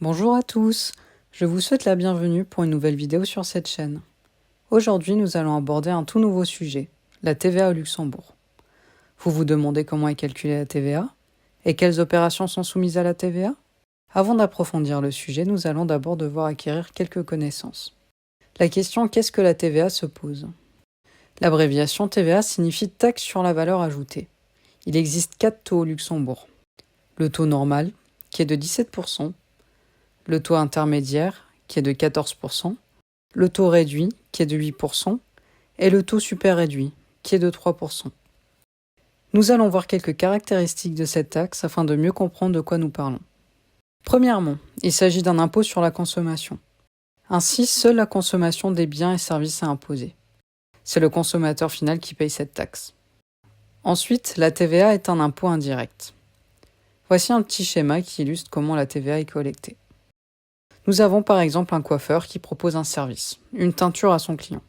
Bonjour à tous, je vous souhaite la bienvenue pour une nouvelle vidéo sur cette chaîne. Aujourd'hui, nous allons aborder un tout nouveau sujet, la TVA au Luxembourg. Vous vous demandez comment est calculée la TVA et quelles opérations sont soumises à la TVA? Avant d'approfondir le sujet, nous allons d'abord devoir acquérir quelques connaissances. La question qu'est-ce que la TVA se pose? L'abréviation TVA signifie taxe sur la valeur ajoutée. Il existe 4 taux au Luxembourg. Le taux normal, qui est de 17%, le taux intermédiaire, qui est de 14%, le taux réduit, qui est de 8%, et le taux super réduit, qui est de 3%. Nous allons voir quelques caractéristiques de cette taxe afin de mieux comprendre de quoi nous parlons. Premièrement, il s'agit d'un impôt sur la consommation. Ainsi, seule la consommation des biens et services est imposée. C'est le consommateur final qui paye cette taxe. Ensuite, la TVA est un impôt indirect. Voici un petit schéma qui illustre comment la TVA est collectée. Nous avons par exemple un coiffeur qui propose un service, une teinture à son client.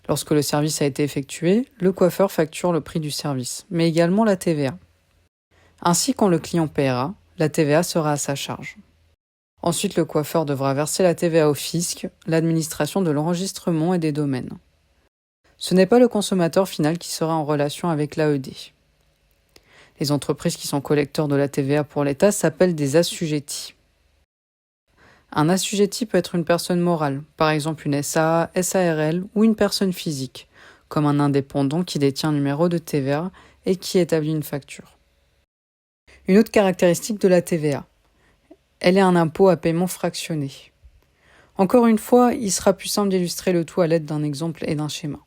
Lorsque le service a été effectué, le coiffeur facture le prix du service, mais également la TVA. Ainsi, quand le client paiera, la TVA sera à sa charge. Ensuite, le coiffeur devra verser la TVA au fisc, l'administration de l'enregistrement et des domaines. Ce n'est pas le consommateur final qui sera en relation avec l'AED. Les entreprises qui sont collecteurs de la TVA pour l'État s'appellent des assujettis. Un assujetti peut être une personne morale, par exemple une SA, SARL ou une personne physique, comme un indépendant qui détient un numéro de TVA et qui établit une facture. Une autre caractéristique de la TVA, elle est un impôt à paiement fractionné. Encore une fois, il sera plus simple d'illustrer le tout à l'aide d'un exemple et d'un schéma.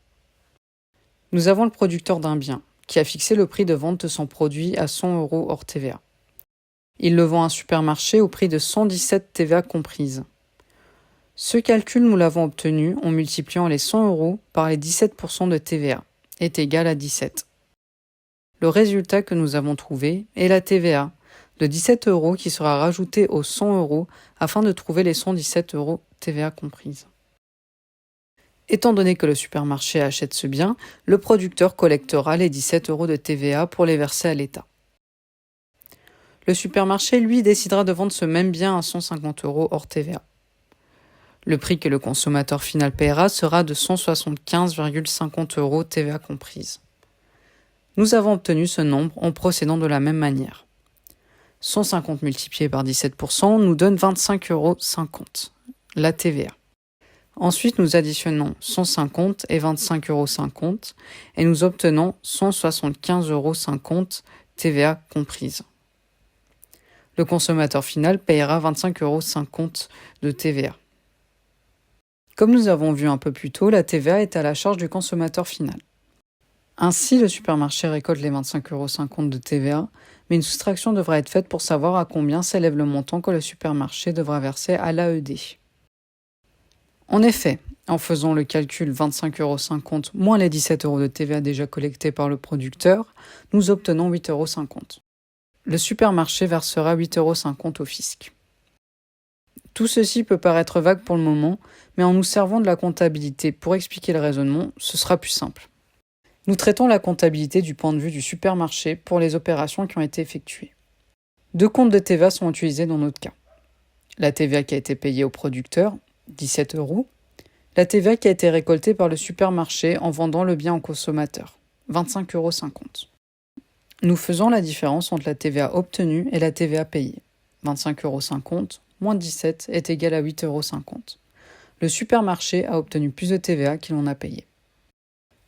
Nous avons le producteur d'un bien, qui a fixé le prix de vente de son produit à 100 € hors TVA. Il le vend à un supermarché au prix de 117 TVA comprises. Ce calcul, nous l'avons obtenu en multipliant les 100 € par les 17% de TVA, est égal à 17. Le résultat que nous avons trouvé est la TVA de 17 € qui sera rajoutée aux 100 € afin de trouver les 117 € TVA comprises. Étant donné que le supermarché achète ce bien, le producteur collectera les 17 € de TVA pour les verser à l'État. Le supermarché, lui, décidera de vendre ce même bien à 150 € hors TVA. Le prix que le consommateur final paiera sera de 175,50 € TVA comprise. Nous avons obtenu ce nombre en procédant de la même manière. 150 multiplié par 17% nous donne 25,50 €, la TVA. Ensuite, nous additionnons 150 et 25,50 € et nous obtenons 175,50 € TVA comprise. Le consommateur final payera 25,50 € de TVA. Comme nous avons vu un peu plus tôt, la TVA est à la charge du consommateur final. Ainsi, le supermarché récolte les 25,50 € de TVA, mais une soustraction devra être faite pour savoir à combien s'élève le montant que le supermarché devra verser à l'AED. En effet, en faisant le calcul 25,50 € moins les 17 € de TVA déjà collectés par le producteur, nous obtenons 8,50 €. Le supermarché versera 8,50 € au fisc. Tout ceci peut paraître vague pour le moment, mais en nous servant de la comptabilité pour expliquer le raisonnement, ce sera plus simple. Nous traitons la comptabilité du point de vue du supermarché pour les opérations qui ont été effectuées. 2 comptes de TVA sont utilisés dans notre cas. La TVA qui a été payée au producteur, 17 €, la TVA qui a été récoltée par le supermarché en vendant le bien au consommateur, 25,50 €. Nous faisons la différence entre la TVA obtenue et la TVA payée. 25,50 € moins 17 est égal à 8,50 €. Le supermarché a obtenu plus de TVA qu'il en a payé.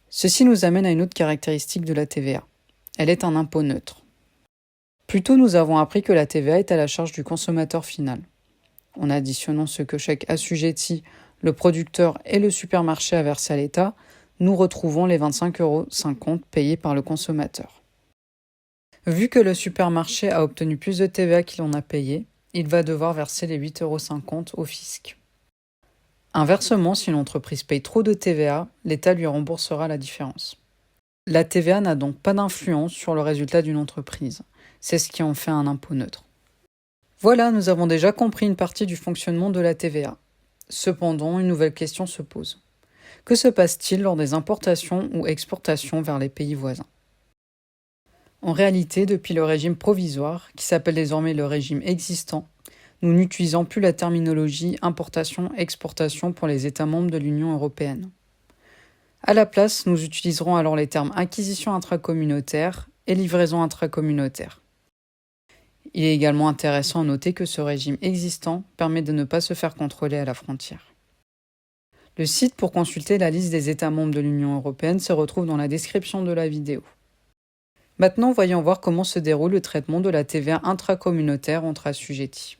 Ceci nous amène à une autre caractéristique de la TVA. Elle est un impôt neutre. Plus tôt, nous avons appris que la TVA est à la charge du consommateur final. En additionnant ce que chaque assujetti, le producteur et le supermarché a versé à l'État, nous retrouvons les 25,50 € payés par le consommateur. Vu que le supermarché a obtenu plus de TVA qu'il en a payé, il va devoir verser les 8,50 € au fisc. Inversement, si l'entreprise paye trop de TVA, l'État lui remboursera la différence. La TVA n'a donc pas d'influence sur le résultat d'une entreprise. C'est ce qui en fait un impôt neutre. Voilà, nous avons déjà compris une partie du fonctionnement de la TVA. Cependant, une nouvelle question se pose. Que se passe-t-il lors des importations ou exportations vers les pays voisins ? En réalité, depuis le régime provisoire, qui s'appelle désormais le régime existant, nous n'utilisons plus la terminologie importation-exportation pour les États membres de l'Union européenne. À la place, nous utiliserons alors les termes acquisition intracommunautaire et livraison intracommunautaire. Il est également intéressant de noter que ce régime existant permet de ne pas se faire contrôler à la frontière. Le site pour consulter la liste des États membres de l'Union européenne se retrouve dans la description de la vidéo. Maintenant, voyons voir comment se déroule le traitement de la TVA intracommunautaire entre assujettis.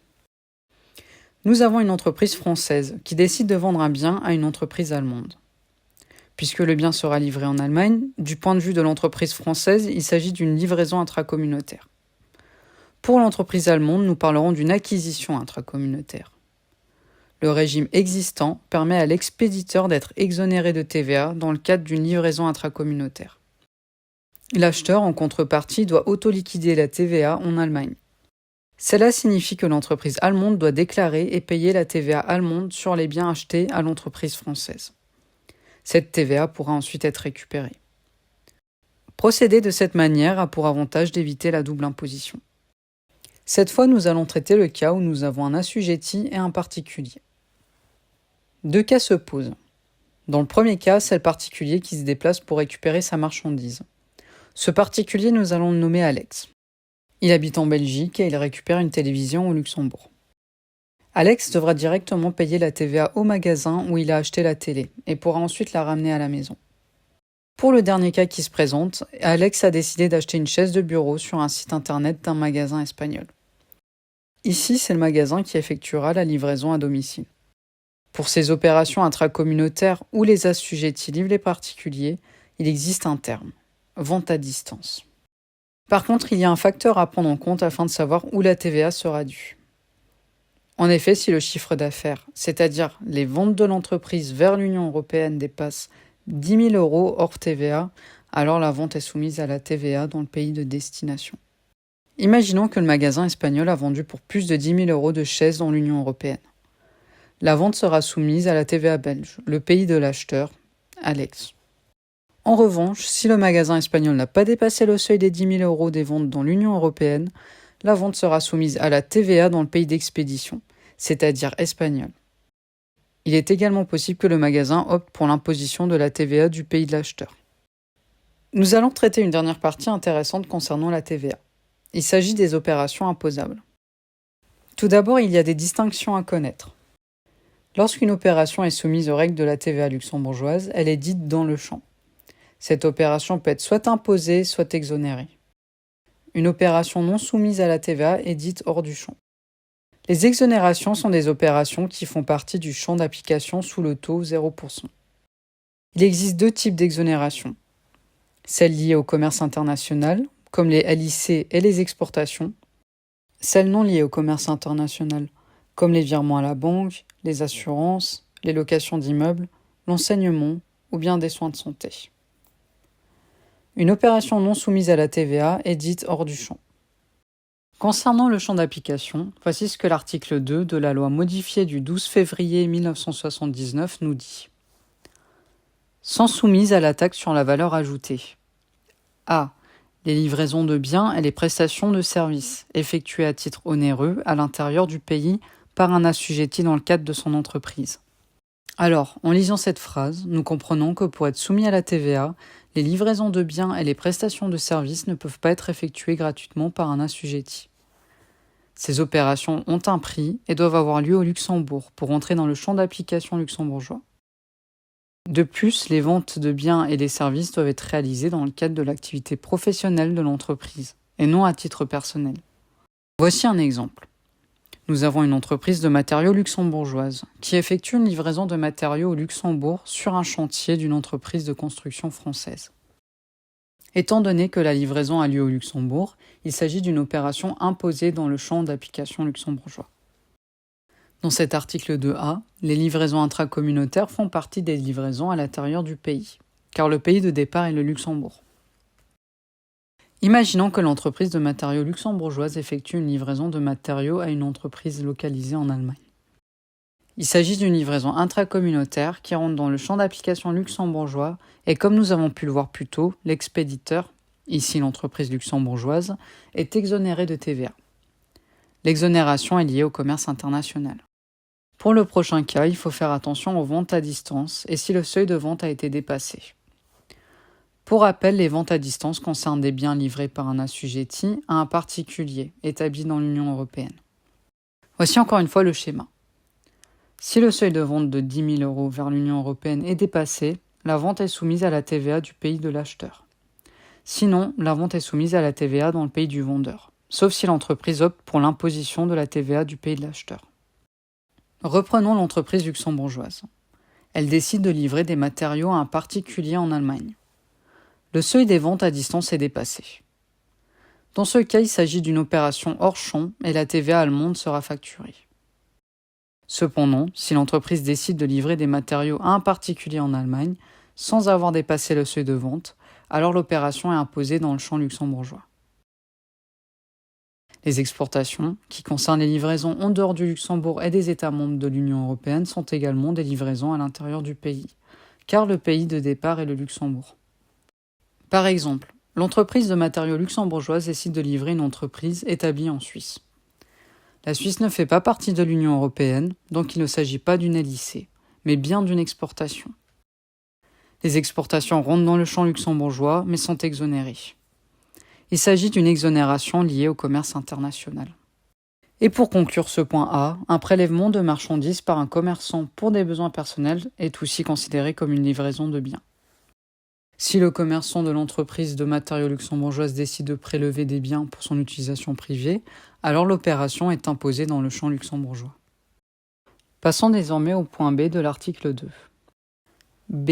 Nous avons une entreprise française qui décide de vendre un bien à une entreprise allemande. Puisque le bien sera livré en Allemagne, du point de vue de l'entreprise française, il s'agit d'une livraison intracommunautaire. Pour l'entreprise allemande, nous parlerons d'une acquisition intracommunautaire. Le régime existant permet à l'expéditeur d'être exonéré de TVA dans le cadre d'une livraison intracommunautaire. L'acheteur, en contrepartie, doit auto-liquider la TVA en Allemagne. Cela signifie que l'entreprise allemande doit déclarer et payer la TVA allemande sur les biens achetés à l'entreprise française. Cette TVA pourra ensuite être récupérée. Procéder de cette manière a pour avantage d'éviter la double imposition. Cette fois, nous allons traiter le cas où nous avons un assujetti et un particulier. Deux cas se posent. Dans le premier cas, c'est le particulier qui se déplace pour récupérer sa marchandise. Ce particulier, nous allons le nommer Alex. Il habite en Belgique et il récupère une télévision au Luxembourg. Alex devra directement payer la TVA au magasin où il a acheté la télé et pourra ensuite la ramener à la maison. Pour le dernier cas qui se présente, Alex a décidé d'acheter une chaise de bureau sur un site internet d'un magasin espagnol. Ici, c'est le magasin qui effectuera la livraison à domicile. Pour ces opérations intracommunautaires où les assujettis livrent les particuliers, il existe un terme, vente à distance. Par contre, il y a un facteur à prendre en compte afin de savoir où la TVA sera due. En effet, si le chiffre d'affaires, c'est-à-dire les ventes de l'entreprise vers l'Union européenne, dépasse 10 000 € hors TVA, alors la vente est soumise à la TVA dans le pays de destination. Imaginons que le magasin espagnol a vendu pour plus de 10 000 € de chaises dans l'Union européenne. La vente sera soumise à la TVA belge, le pays de l'acheteur, Alex. En revanche, si le magasin espagnol n'a pas dépassé le seuil des 10 000 € des ventes dans l'Union européenne, la vente sera soumise à la TVA dans le pays d'expédition, c'est-à-dire espagnol. Il est également possible que le magasin opte pour l'imposition de la TVA du pays de l'acheteur. Nous allons traiter une dernière partie intéressante concernant la TVA. Il s'agit des opérations imposables. Tout d'abord, il y a des distinctions à connaître. Lorsqu'une opération est soumise aux règles de la TVA luxembourgeoise, elle est dite dans le champ. Cette opération peut être soit imposée, soit exonérée. Une opération non soumise à la TVA est dite hors du champ. Les exonérations sont des opérations qui font partie du champ d'application sous le taux 0%. Il existe deux types d'exonérations. Celles liées au commerce international, comme les LIC et les exportations. Celles non liées au commerce international, comme les virements à la banque, les assurances, les locations d'immeubles, l'enseignement ou bien des soins de santé. Une opération non soumise à la TVA est dite hors du champ. Concernant le champ d'application, voici ce que l'article 2 de la loi modifiée du 12 février 1979 nous dit. Sont soumises à la taxe sur la valeur ajoutée. A. Les livraisons de biens et les prestations de services effectuées à titre onéreux à l'intérieur du pays par un assujetti dans le cadre de son entreprise. Alors, en lisant cette phrase, nous comprenons que pour être soumis à la TVA, les livraisons de biens et les prestations de services ne peuvent pas être effectuées gratuitement par un assujetti. Ces opérations ont un prix et doivent avoir lieu au Luxembourg pour entrer dans le champ d'application luxembourgeois. De plus, les ventes de biens et des services doivent être réalisées dans le cadre de l'activité professionnelle de l'entreprise, et non à titre personnel. Voici un exemple. Nous avons une entreprise de matériaux luxembourgeoise qui effectue une livraison de matériaux au Luxembourg sur un chantier d'une entreprise de construction française. Étant donné que la livraison a lieu au Luxembourg, il s'agit d'une opération imposée dans le champ d'application luxembourgeois. Dans cet article 2A, les livraisons intracommunautaires font partie des livraisons à l'intérieur du pays, car le pays de départ est le Luxembourg. Imaginons que l'entreprise de matériaux luxembourgeoise effectue une livraison de matériaux à une entreprise localisée en Allemagne. Il s'agit d'une livraison intracommunautaire qui rentre dans le champ d'application luxembourgeois et comme nous avons pu le voir plus tôt, l'expéditeur, ici l'entreprise luxembourgeoise, est exonéré de TVA. L'exonération est liée au commerce international. Pour le prochain cas, il faut faire attention aux ventes à distance et si le seuil de vente a été dépassé. Pour rappel, les ventes à distance concernent des biens livrés par un assujetti à un particulier établi dans l'Union européenne. Voici encore une fois le schéma. Si le seuil de vente de 10 000 € vers l'Union européenne est dépassé, la vente est soumise à la TVA du pays de l'acheteur. Sinon, la vente est soumise à la TVA dans le pays du vendeur, sauf si l'entreprise opte pour l'imposition de la TVA du pays de l'acheteur. Reprenons l'entreprise luxembourgeoise. Elle décide de livrer des matériaux à un particulier en Allemagne. Le seuil des ventes à distance est dépassé. Dans ce cas, il s'agit d'une opération hors champ et la TVA allemande sera facturée. Cependant, si l'entreprise décide de livrer des matériaux à un particulier en Allemagne, sans avoir dépassé le seuil de vente, alors l'opération est imposée dans le champ luxembourgeois. Les exportations, qui concernent les livraisons en dehors du Luxembourg et des États membres de l'Union européenne, sont également des livraisons à l'intérieur du pays, car le pays de départ est le Luxembourg. Par exemple, l'entreprise de matériaux luxembourgeoise décide de livrer une entreprise établie en Suisse. La Suisse ne fait pas partie de l'Union européenne, donc il ne s'agit pas d'une LIC, mais bien d'une exportation. Les exportations rentrent dans le champ luxembourgeois, mais sont exonérées. Il s'agit d'une exonération liée au commerce international. Et pour conclure ce point A, un prélèvement de marchandises par un commerçant pour des besoins personnels est aussi considéré comme une livraison de biens. Si le commerçant de l'entreprise de matériaux luxembourgeoise décide de prélever des biens pour son utilisation privée, alors l'opération est imposée dans le champ luxembourgeois. Passons désormais au point B de l'article 2. B.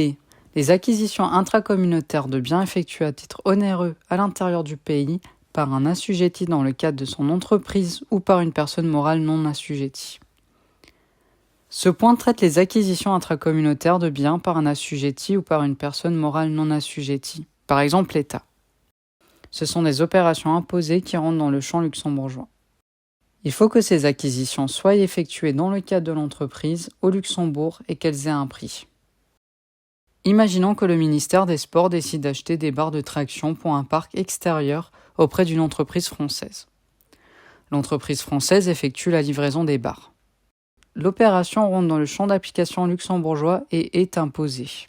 Les acquisitions intracommunautaires de biens effectuées à titre onéreux à l'intérieur du pays par un assujetti dans le cadre de son entreprise ou par une personne morale non assujettie. Ce point traite les acquisitions intracommunautaires de biens par un assujetti ou par une personne morale non assujettie, par exemple l'État. Ce sont des opérations imposées qui rentrent dans le champ luxembourgeois. Il faut que ces acquisitions soient effectuées dans le cadre de l'entreprise au Luxembourg et qu'elles aient un prix. Imaginons que le ministère des Sports décide d'acheter des barres de traction pour un parc extérieur auprès d'une entreprise française. L'entreprise française effectue la livraison des barres. L'opération rentre dans le champ d'application luxembourgeois et est imposée.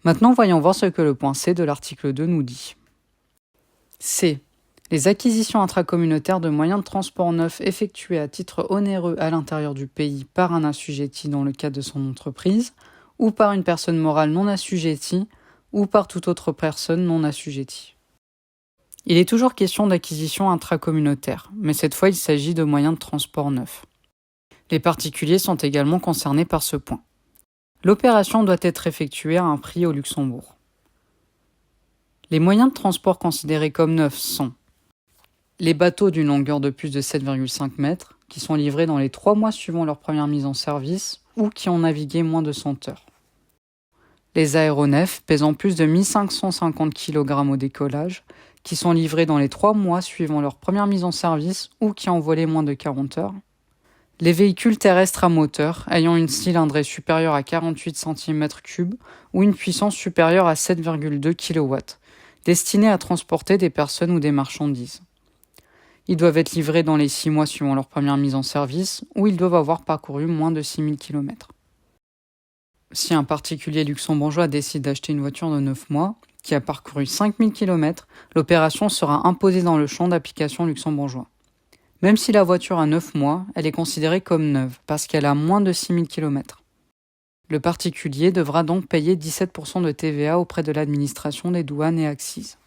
Maintenant, voyons voir ce que le point C de l'article 2 nous dit. C. Les acquisitions intracommunautaires de moyens de transport neufs effectuées à titre onéreux à l'intérieur du pays par un assujetti dans le cadre de son entreprise, ou par une personne morale non assujettie, ou par toute autre personne non assujettie. Il est toujours question d'acquisition intracommunautaire, mais cette fois il s'agit de moyens de transport neufs. Les particuliers sont également concernés par ce point. L'opération doit être effectuée à un prix au Luxembourg. Les moyens de transport considérés comme neufs sont les bateaux d'une longueur de plus de 7,5 mètres, qui sont livrés dans les 3 mois suivant leur première mise en service ou qui ont navigué moins de 100 heures. Les aéronefs pesant plus de 1550 kg au décollage, qui sont livrés dans les 3 mois suivant leur première mise en service ou qui ont volé moins de 40 heures. Les véhicules terrestres à moteur ayant une cylindrée supérieure à 48 cm3 ou une puissance supérieure à 7,2 kW, destinés à transporter des personnes ou des marchandises. Ils doivent être livrés dans les 6 mois suivant leur première mise en service ou ils doivent avoir parcouru moins de 6000 km. Si un particulier luxembourgeois décide d'acheter une voiture de 9 mois, qui a parcouru 5000 km, l'opération sera imposée dans le champ d'application luxembourgeois. Même si la voiture a 9 mois, elle est considérée comme neuve parce qu'elle a moins de 6000 km. Le particulier devra donc payer 17% de TVA auprès de l'administration des douanes et accises.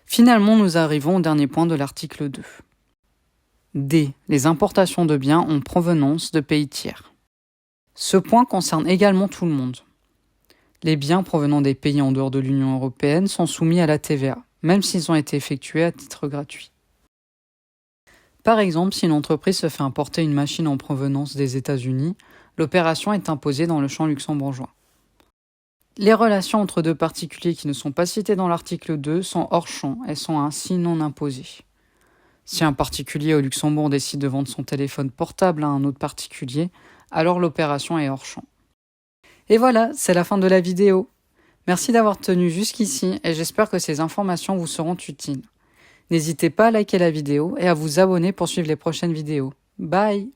Finalement, nous arrivons au dernier point de l'article 2. D. Les importations de biens en provenance de pays tiers. Ce point concerne également tout le monde. Les biens provenant des pays en dehors de l'Union européenne sont soumis à la TVA, même s'ils ont été effectués à titre gratuit. Par exemple, si une entreprise se fait importer une machine en provenance des États-Unis, l'opération est imposée dans le champ luxembourgeois. Les relations entre deux particuliers qui ne sont pas cités dans l'article 2 sont hors champ et sont ainsi non imposées. Si un particulier au Luxembourg décide de vendre son téléphone portable à un autre particulier, alors l'opération est hors champ. Et voilà, c'est la fin de la vidéo. Merci d'avoir tenu jusqu'ici et j'espère que ces informations vous seront utiles. N'hésitez pas à liker la vidéo et à vous abonner pour suivre les prochaines vidéos. Bye!